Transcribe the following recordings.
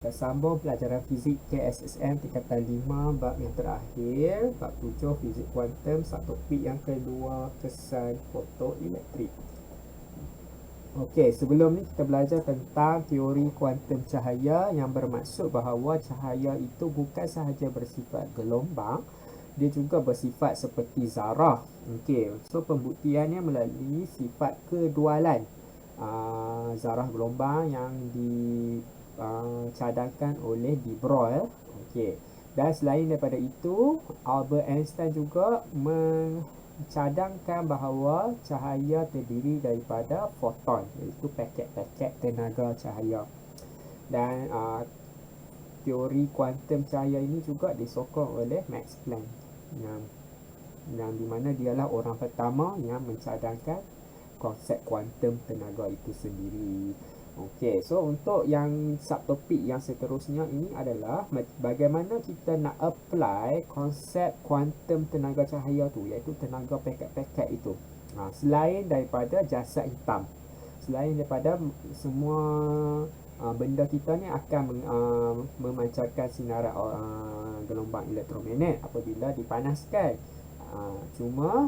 kita sambung pelajaran fizik KSSM tingkatan 5 bab yang terakhir, bab 7 fizik kuantum, subtopik yang kedua, kesan fotoelektrik. Okey, sebelum ni kita belajar tentang teori kuantum cahaya yang bermaksud bahawa cahaya itu bukan sahaja bersifat gelombang, dia juga bersifat seperti zarah. Okey, so pembuktiannya melalui sifat kedualan. Zarah gelombang yang dicadangkan oleh de Broglie. Okey. Dan selain daripada itu, Albert Einstein juga mencadangkan bahawa cahaya terdiri daripada foton, iaitu paket-paket tenaga cahaya. Dan teori kuantum cahaya ini juga disokong oleh Max Planck, yang di mana dialah orang pertama yang mencadangkan konsep kuantum tenaga itu sendiri. Okey, so untuk yang subtopik yang seterusnya ini adalah bagaimana kita nak apply konsep kuantum tenaga cahaya tu, iaitu tenaga paket-paket itu. Selain daripada jasad hitam, selain daripada semua benda kita ni akan memancarkan sinaran gelombang elektromagnet apabila dipanaskan. Cuma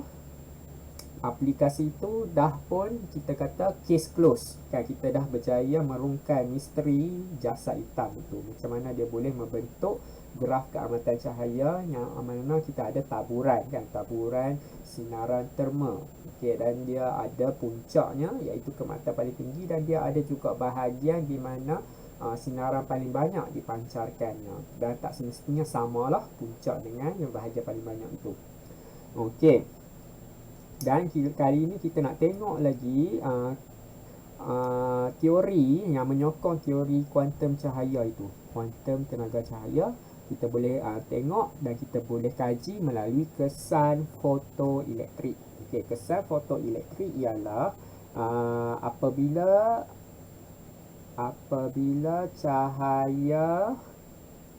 aplikasi itu dah pun kita kata case close kan, kita dah berjaya merungkai misteri jasad hitam itu, macam mana dia boleh membentuk graf keamatan cahaya yang mana kita ada taburan kan, taburan sinaran terma. Okey, dan dia ada puncaknya iaitu keamatan paling tinggi, dan dia ada juga bahagian di mana sinaran paling banyak dipancarkannya, dan tak semestinya samalah puncak dengan yang bahagian paling banyak itu. Okey, dan kali ini kita nak tengok lagi teori yang menyokong teori kuantum cahaya itu, kuantum tenaga cahaya. Kita boleh tengok dan kita boleh kaji melalui kesan fotoelektrik. Okey, kesan fotoelektrik ialah apabila cahaya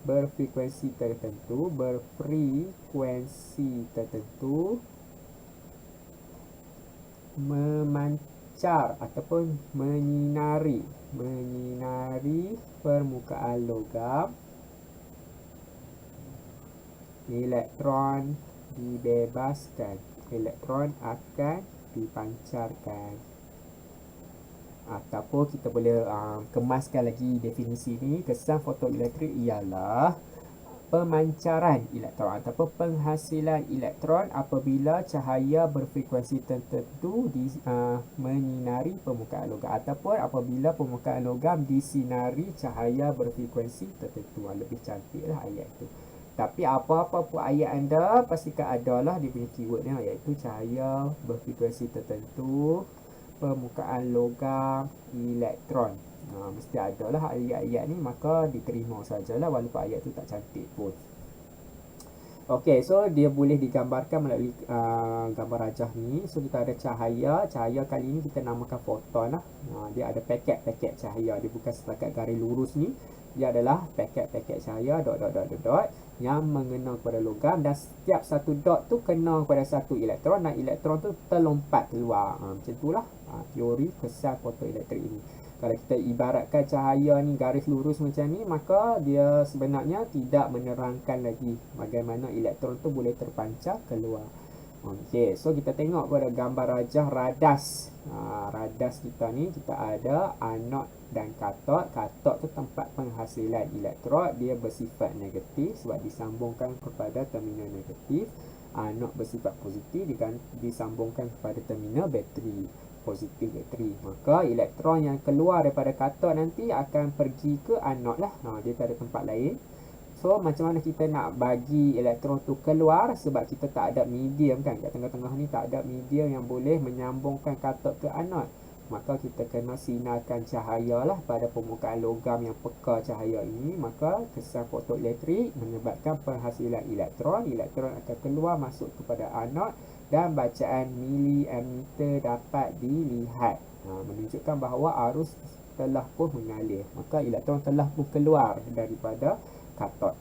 berfrekuensi tertentu memancar ataupun menyinari permukaan logam, elektron dibebaskan, elektron akan dipancarkan. Ataupun kita boleh kemaskan lagi definisi ini. Kesan fotoelektrik ialah pemancaran elektron ataupun penghasilan elektron apabila cahaya berfrekuensi tertentu menyinari permukaan logam, ataupun apabila permukaan logam disinari cahaya berfrekuensi tertentu. Lebih cantiklah ayat itu. Tapi apa-apa pun ayat anda, pastikan adalah dia punya keywordnya, iaitu cahaya berfrekuensi tertentu, permukaan logam, elektron. Mesti adalah ayat-ayat ni, maka diterima sajalah walaupun ayat tu tak cantik pun. Okey, so dia boleh digambarkan melalui gambar rajah ni. So kita ada cahaya kali ini kita namakan foton lah. Dia ada paket-paket cahaya, dia bukan setakat garis lurus ni. Dia adalah paket-paket cahaya dot yang mengena kepada logam, dan setiap satu dot tu kena kepada satu elektron, dan elektron tu terlompat keluar. Macam itulah teori kesan fotoelektrik ini. Kalau kita ibaratkan cahaya ni garis lurus macam ni, maka dia sebenarnya tidak menerangkan lagi bagaimana elektron tu boleh terpancar keluar. Okey, so kita tengok pada gambar rajah radas. Radas kita ni, kita ada anod dan katod. Katod tu tempat penghasilan elektron, dia bersifat negatif sebab disambungkan kepada terminal negatif. Anod bersifat positif, disambungkan kepada terminal bateri, positif bateri. Maka elektron yang keluar daripada katod nanti akan pergi ke anod lah. Dia tak ada tempat lain. So macam mana kita nak bagi elektron tu keluar, sebab kita tak ada medium kan, kat tengah-tengah ni tak ada medium yang boleh menyambungkan katod ke anod. Maka kita kena sinarkan cahaya lah pada permukaan logam yang peka cahaya ini. Maka kesan fotoelektrik menyebabkan penghasilan elektron. Elektron akan keluar masuk kepada anod, dan bacaan miliammeter dapat dilihat, menunjukkan bahawa arus telah pun mengalir. Maka elektron telah pun keluar daripada katod.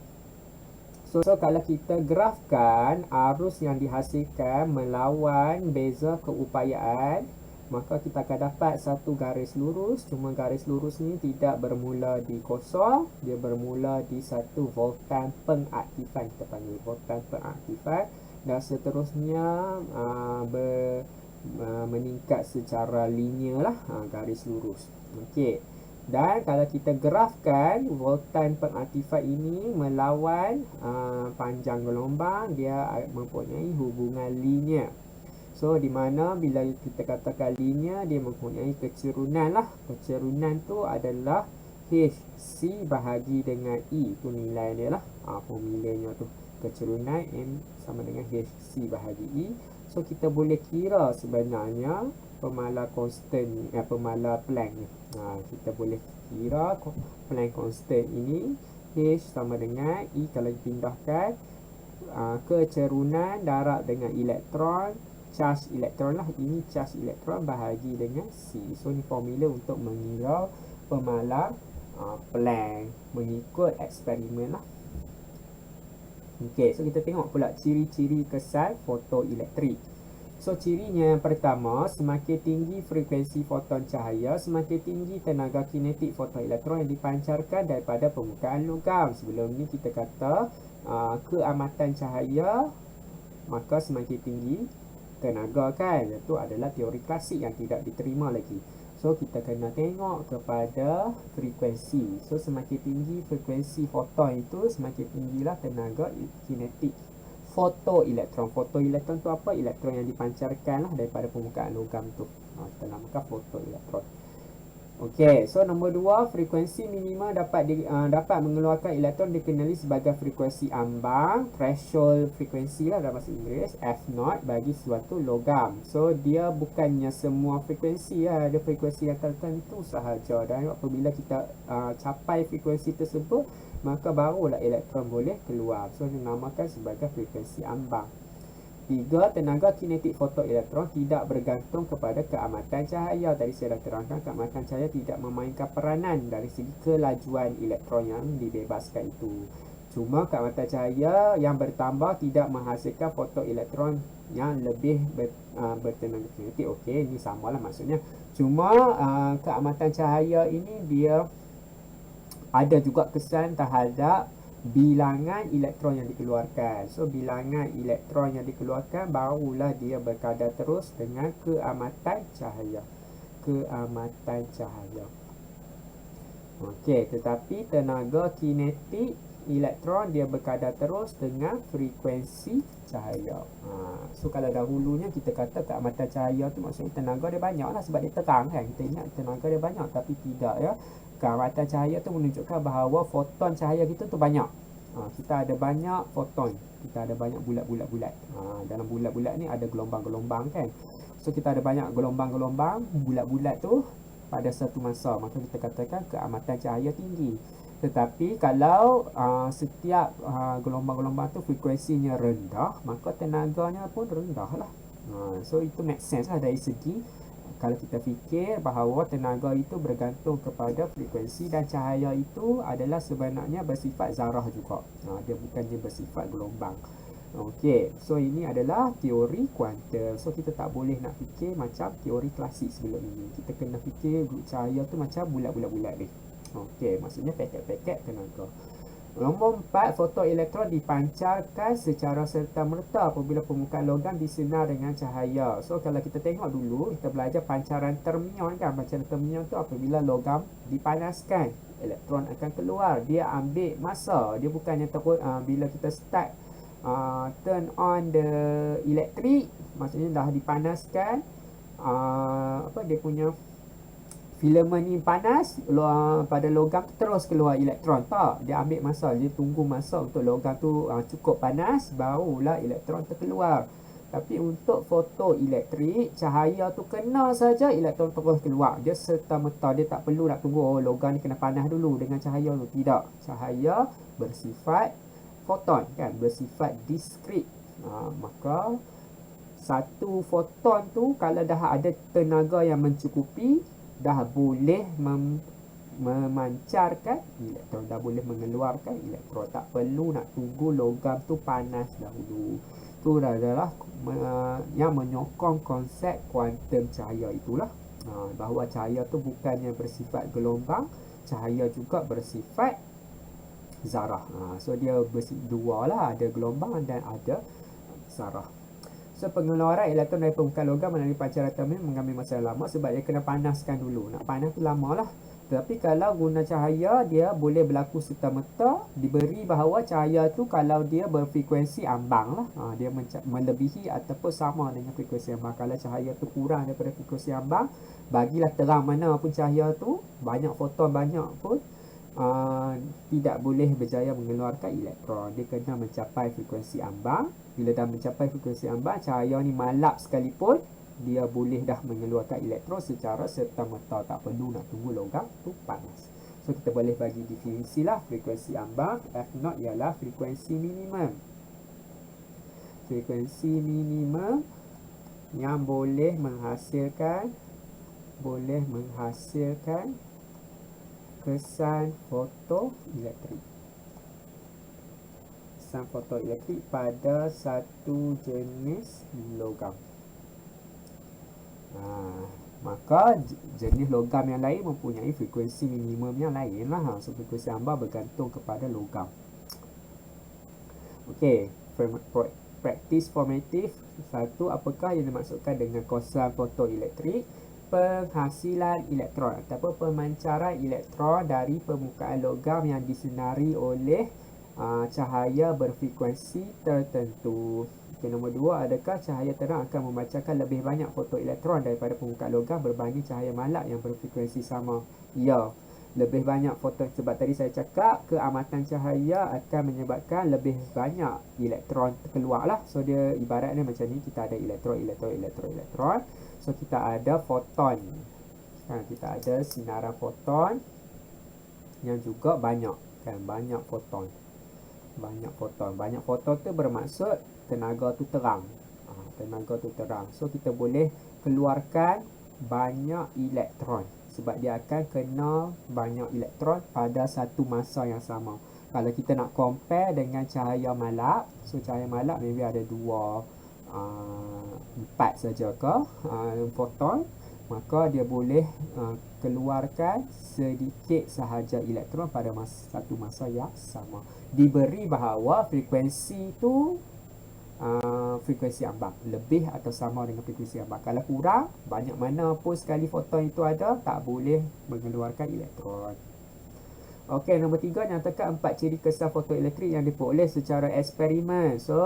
So kalau kita grafkan arus yang dihasilkan melawan beza keupayaan maka kita akan dapat satu garis lurus. Cuma garis lurus ni tidak bermula di kosong, dia bermula di satu voltan pengaktifan, kita panggil voltan pengaktifan, dan seterusnya meningkat secara linear lah, garis lurus. Okey. Dan kalau kita grafkan voltan pengaktifan ini melawan panjang gelombang, dia mempunyai hubungan linear. So di mana bila kita katakan linear, dia mempunyai kecerunan lah. Kecerunan tu adalah HC bahagi dengan E, tu nilai dia lah, formulanya tu. Kecerunan M sama dengan HC bahagi E. So kita boleh kira sebenarnya pemalar constant, pemalar Planck ni. Kita boleh kira Planck constant ini, H sama dengan E kalau dipindahkan kecerunan darab dengan elektron, charge elektron lah, ini charge elektron bahagi dengan C. So ni formula untuk mengira pemalar Planck mengikut eksperimen lah. Okey, so kita tengok pula ciri-ciri kesan fotoelektrik. So cirinya yang pertama, semakin tinggi frekuensi foton cahaya, semakin tinggi tenaga kinetik fotoelektron yang dipancarkan daripada permukaan logam. Sebelum ni kita kata keamatan cahaya maka semakin tinggi tenaga kan. Itu adalah teori klasik yang tidak diterima lagi. So kita kena tengok kepada frekuensi. So semakin tinggi frekuensi foton itu, semakin tinggilah tenaga kinetik fotoelektron. Fotoelektron tu apa? Elektron yang dipancarkan lah daripada permukaan logam tu. Kita namakan fotoelektron. Okey, so nombor 2, frekuensi minima dapat mengeluarkan elektron dikenali sebagai frekuensi ambang, threshold frekuensi lah dalam bahasa Inggeris, F0 bagi suatu logam. So dia bukannya semua frekuensi lah, ada frekuensi yang tertentu sahaja, dan apabila kita capai frekuensi tersebut, maka barulah elektron boleh keluar. So dinamakan sebagai frekuensi ambang. 3, tenaga kinetik fotoelektron tidak bergantung kepada keamatan cahaya. Tadi saya dah terangkan keamatan cahaya tidak memainkan peranan dari segi kelajuan elektron yang dibebaskan itu. Cuma keamatan cahaya yang bertambah tidak menghasilkan fotoelektron yang lebih bertenaga kinetik. Okey, ini samalah maksudnya. Cuma keamatan cahaya ini dia ada juga kesan terhadap bilangan elektron yang dikeluarkan. So bilangan elektron yang dikeluarkan barulah dia berkadar terus dengan keamatan cahaya. Keamatan cahaya. Okey, tetapi tenaga kinetik elektron dia berkadar terus dengan frekuensi cahaya. So kalau dahulunya kita kata keamatan cahaya tu maksudnya tenaga dia banyak lah, sebab dia terang kan. Kita ingat tenaga dia banyak, tapi tidak ya. Keamatan cahaya tu menunjukkan bahawa foton cahaya kita tu banyak. Kita ada banyak foton, kita ada banyak bulat-bulat. Dalam bulat-bulat ni ada gelombang-gelombang kan. So kita ada banyak gelombang-gelombang, bulat-bulat tu pada satu masa, maka kita katakan keamatan cahaya tinggi. Tetapi kalau setiap gelombang-gelombang tu frekuensinya rendah, maka tenaganya pun rendah lah. So itu make sense lah dari segi kalau kita fikir bahawa tenaga itu bergantung kepada frekuensi, dan cahaya itu adalah sebenarnya bersifat zarah juga. Dia bukannya bersifat gelombang. Okey, so ini adalah teori kuantum. So kita tak boleh nak fikir macam teori klasik sebelum ini. Kita kena fikir cahaya tu macam bulat-bulat ni. Okey, maksudnya paket-paket tenaga. Nombor 4, fotoelektron dipancarkan secara serta-merta apabila permukaan logam disinar dengan cahaya. So kalau kita tengok dulu, kita belajar pancaran termion kan. Pancaran termion tu apabila logam dipanaskan, elektron akan keluar. Dia ambil masa. Dia bukannya terus bila kita start turn on the electric, maksudnya dah dipanaskan, dia punya filament ni panas pada logam tu terus keluar elektron. Tak, dia ambil masa, dia tunggu masa untuk logam tu cukup panas, barulah elektron terkeluar. Tapi untuk fotoelektrik, cahaya tu kena saja elektron terus keluar. Dia serta-merta, dia tak perlu nak tunggu logam ni kena panas dulu dengan cahaya tu. Tidak, cahaya bersifat foton kan, bersifat diskrit. Maka satu foton tu kalau dah ada tenaga yang mencukupi, dah boleh memancarkan elektron, dah boleh mengeluarkan elektron. Tak perlu nak tunggu logam tu panas dahulu. Itu adalah yang menyokong konsep kuantum cahaya itulah. Bahawa cahaya tu bukannya bersifat gelombang, cahaya juga bersifat zarah. So dia dua lah, ada gelombang dan ada zarah. So pengeluaran elektron dari permukaan logam melalui pancaran termin mengambil masa yang lama sebab dia kena panaskan dulu. Nak panas tu lama lah. Tapi kalau guna cahaya, dia boleh berlaku serta-merta. Diberi bahawa cahaya tu kalau dia berfrekuensi ambang lah, dia melebihi ataupun sama dengan frekuensi ambang. Kalau cahaya tu kurang daripada frekuensi ambang, bagilah terang mana pun cahaya tu, banyak foton banyak pun, tidak boleh berjaya mengeluarkan elektron. Dia kena mencapai frekuensi ambang. Bila dah mencapai frekuensi ambang, cahaya ni malap sekalipun, dia boleh dah mengeluarkan elektron secara serta-merta. Tak perlu nak tunggu logam tu panas. So kita boleh bagi definisi lah frekuensi ambang. F0 ialah frekuensi minimum. Frekuensi minimum yang boleh menghasilkan kesan fotoelektrik. Kesan fotoelektrik pada satu jenis logam. Maka jenis logam yang lain mempunyai frekuensi minimum yang lain lah. So frekuensi ambang bergantung kepada logam. Okey, praktis formatif. Satu, apakah yang dimaksudkan dengan kesan fotoelektrik? Penghasilan elektron ataupun pemancaran elektron dari permukaan logam yang disinari oleh cahaya berfrekuensi tertentu. Nombor 2, adakah cahaya terang akan memancarkan lebih banyak fotoelektron daripada permukaan logam berbanding cahaya malap yang berfrekuensi sama? Ya, lebih banyak foton. Sebab tadi saya cakap keamatan cahaya akan menyebabkan lebih banyak elektron keluar lah. So dia ibaratnya macam ni, kita ada elektron. So kita ada foton. Kita ada sinaran foton yang juga banyak, kan? Banyak foton tu bermaksud tenaga tu terang. So kita boleh keluarkan banyak elektron sebab dia akan kena banyak elektron pada satu masa yang sama. Kalau kita nak compare dengan cahaya malap, so cahaya malap maybe ada 4 saja ke foton, maka dia boleh keluarkan sedikit sahaja elektron pada satu masa yang sama. Diberi bahawa frekuensi tu frekuensi ambang, lebih atau sama dengan frekuensi ambang. Kalau kurang, banyak mana pun sekali foton itu ada, tak boleh mengeluarkan elektron. Okey, nombor 3, nyatakan 4 ciri kesan fotoelektrik yang diperoleh secara eksperimen. So,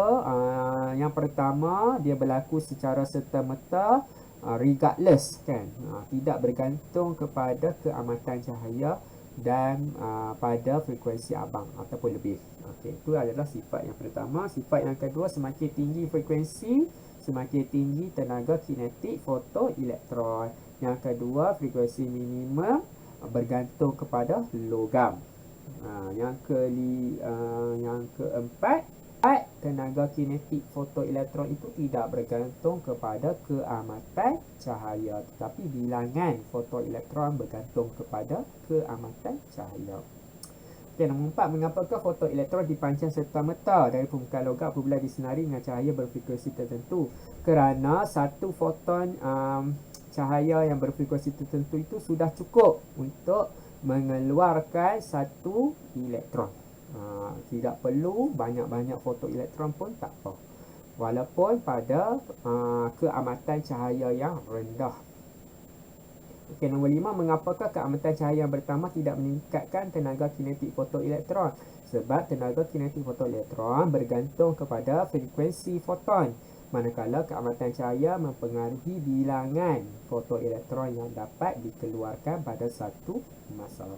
yang pertama, dia berlaku secara serta-merta, regardless, kan? Tidak bergantung kepada keamatan cahaya dan pada frekuensi ambang ataupun lebih. Okey, itu adalah sifat yang pertama. Sifat yang kedua, semakin tinggi frekuensi, semakin tinggi tenaga kinetik fotoelektron. Yang kedua, frekuensi minimum bergantung kepada logam. Yang keempat, tenaga kinetik fotoelektron itu tidak bergantung kepada keamatan cahaya, tetapi bilangan fotoelektron bergantung kepada keamatan cahaya. Okey, nombor 4, mengapakah fotoelektron dipancar serta-merta dari permukaan logam apabila disinari dengan cahaya berfrekuensi tertentu? Kerana satu foton cahaya yang berfrekuensi tertentu itu sudah cukup untuk mengeluarkan satu elektron. Tidak perlu banyak-banyak fotoelektron pun tak apa, walaupun pada keamatan cahaya yang rendah. Okey, nombor 5, mengapakah keamatan cahaya yang bertambah tidak meningkatkan tenaga kinetik fotoelektron? Sebab tenaga kinetik fotoelektron bergantung kepada frekuensi foton, manakala keamatan cahaya mempengaruhi bilangan fotoelektron yang dapat dikeluarkan pada satu masa.